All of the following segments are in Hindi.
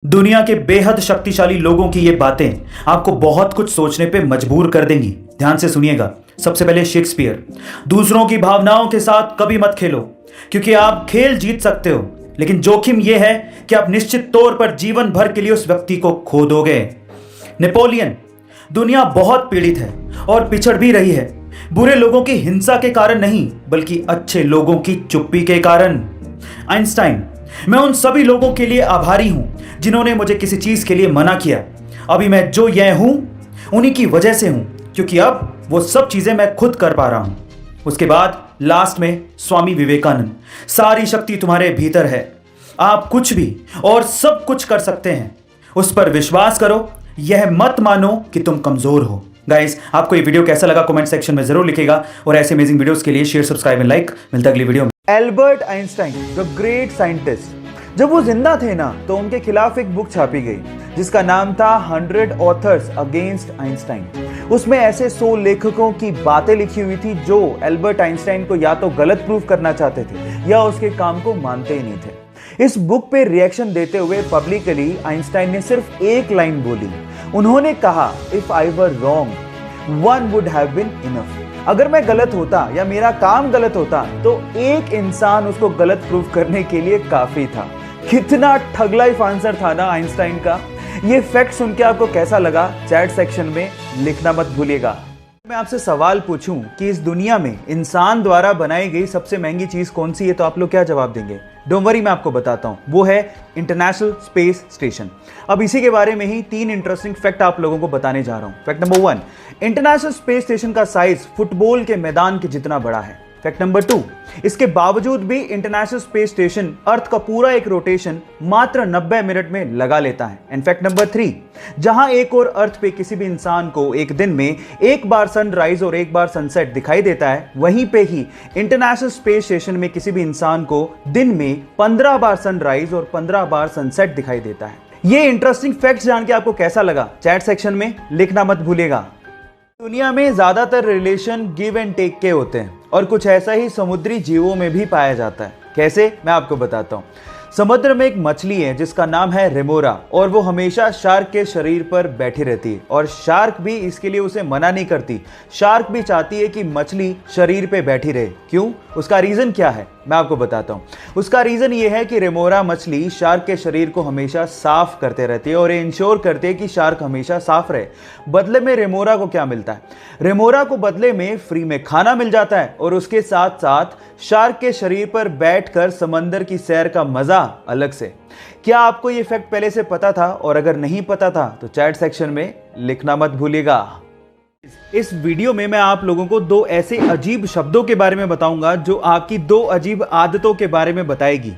दुनिया के बेहद शक्तिशाली लोगों की ये बातें आपको बहुत कुछ सोचने पे मजबूर कर देंगी। ध्यान से सुनिएगा। सबसे पहले शेक्सपियर। दूसरों की भावनाओं के साथ कभी मत खेलो, क्योंकि आप खेल जीत सकते हो, लेकिन जोखिम यह है कि आप निश्चित तौर पर जीवन भर के लिए उस व्यक्ति को खो दोगे। नेपोलियन। दुनिया बहुत पीड़ित है और पिछड़ भी रही है, बुरे लोगों की हिंसा के कारण नहीं, बल्कि अच्छे लोगों की चुप्पी के कारण। आइंस्टाइन। मैं उन सभी लोगों के लिए आभारी हूं जिन्होंने मुझे किसी चीज के लिए मना किया। अभी मैं जो यह हूं उन्हीं की वजह से हूं, क्योंकि अब वो सब चीजें मैं खुद कर पा रहा हूं। उसके बाद लास्ट में स्वामी विवेकानंद। सारी शक्ति तुम्हारे भीतर है, आप कुछ भी और सब कुछ कर सकते हैं। उस पर विश्वास करो, यह मत मानो कि तुम कमजोर हो। गाइस, आपको ये वीडियो कैसा लगा कमेंट सेक्शन में जरूर लिखिएगा, और ऐसे अमेजिंग वीडियोस के लिए शेयर, सब्सक्राइब एंड लाइक। मिलता है अगली वीडियो में। Albert Einstein, the great scientist, जब वो जिंदा थे ना, तो उनके खिलाफ एक बुक छापी गई जिसका नाम था 100 ऑथर्स अगेंस्ट आइंस्टाइन। उसमें ऐसे 100 लेखकों की बातें लिखी हुई थी जो एल्बर्ट आइंस्टाइन को या तो गलत प्रूफ करना चाहते थे या उसके काम को मानते ही नहीं थे। इस बुक पे रिएक्शन देते हुए पब्लिकली आइंस्टाइन ने सिर्फ एक लाइन बोली। उन्होंने कहा, if I were wrong one would have been enough. अगर मैं गलत होता या मेरा काम गलत होता तो एक इंसान उसको गलत प्रूफ करने के लिए काफी था। कितना ठग लाइफ आंसर था ना आइंस्टाइन का। ये फैक्ट सुन के आपको कैसा लगा, चैट सेक्शन में लिखना मत भूलिएगा। मैं आपसे सवाल पूछूं कि इस दुनिया में इंसान द्वारा बनाई गई सबसे महंगी चीज कौन सी है, तो आप लोग क्या जवाब देंगे? डोंट वरी, मैं आपको बताता हूं। वो है इंटरनेशनल स्पेस स्टेशन। अब इसी के बारे में ही 3 इंटरेस्टिंग फैक्ट आप लोगों को बताने जा रहा हूं। Fact number 1, international space station का साइज फुटबॉल के मैदान के जितना बड़ा है। फैक्ट नंबर 2, इसके बावजूद भी इंटरनेशनल स्पेस स्टेशन अर्थ का पूरा एक रोटेशन मात्र 90 मिनट में लगा लेता है। एंड फैक्ट नंबर 3, जहां एक और अर्थ पे किसी भी इंसान को एक दिन में एक बार सनराइज और एक बार सनसेट दिखाई देता है, वहीं पे ही इंटरनेशनल स्पेस स्टेशन में किसी भी इंसान को दिन में 15 बार सनराइज और 15 बार सनसेट दिखाई देता है। ये इंटरेस्टिंग फैक्ट्स जान के आपको कैसा लगा, चैट सेक्शन में लिखना मत भूलिएगा। दुनिया में ज्यादातर रिलेशन गिव एंड टेक के होते हैं, और कुछ ऐसा ही समुद्री जीवों में भी पाया जाता है। कैसे, मैं आपको बताता हूं। समुद्र में एक मछली है जिसका नाम है रेमोरा, और वो हमेशा शार्क के शरीर पर बैठी रहती है, और शार्क भी इसके लिए उसे मना नहीं करती। शार्क भी चाहती है कि मछली शरीर पे बैठी रहे। क्यों? उसका रीजन क्या है, मैं आपको बताता हूं। उसका रीजन ये है कि रेमोरा मछली शार्क के शरीर को हमेशा साफ करते रहती है और इंश्योर करते हैं कि शार्क हमेशा साफ रहे। बदले में रेमोरा को क्या मिलता है? रेमोरा को बदले में फ्री में खाना मिल जाता है, और उसके साथ साथ शार्क के शरीर पर बैठकर समंदर की सैर का मजा अलग से। क्या आपको ये फैक्ट पहले से पता था? और अगर नहीं पता था तो चैट सेक्शन में लिखना मत भूलिएगा। इस वीडियो में मैं आप लोगों को 2 ऐसे अजीब शब्दों के बारे में बताऊंगा जो आपकी 2 अजीब आदतों के बारे में बताएगी।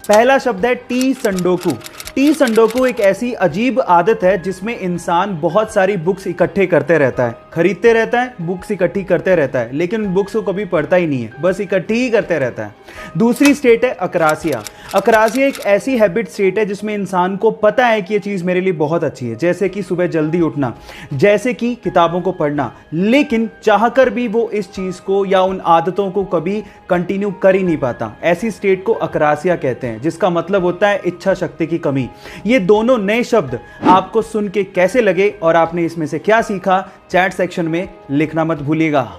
पहला शब्द है टी संडोकू। टी संडोकू एक ऐसी अजीब आदत है जिसमें इंसान बहुत सारी बुक्स इकट्ठे करते रहता है, खरीदते रहता है, बुक्स इकट्ठी करते रहता है, लेकिन बुक्स को कभी पढ़ता ही नहीं है, बस इकट्ठी ही करते रहता है। दूसरी स्टेट है अकरासिया। अकरासिया एक ऐसी हैबिट स्टेट है जिसमें इंसान को पता है कि ये चीज़ मेरे लिए बहुत अच्छी है, जैसे कि सुबह जल्दी उठना, जैसे कि किताबों को पढ़ना, लेकिन चाहकर भी वो इस चीज़ को या उन आदतों को कभी कंटिन्यू कर ही नहीं पाता। ऐसी स्टेट को अकरासिया कहते हैं, जिसका मतलब होता है इच्छा शक्ति की कमी। ये दोनों नए शब्द आपको सुन के कैसे लगे और आपने इसमें से क्या सीखा, चैट सेक्शन में लिखना मत भूलिएगा।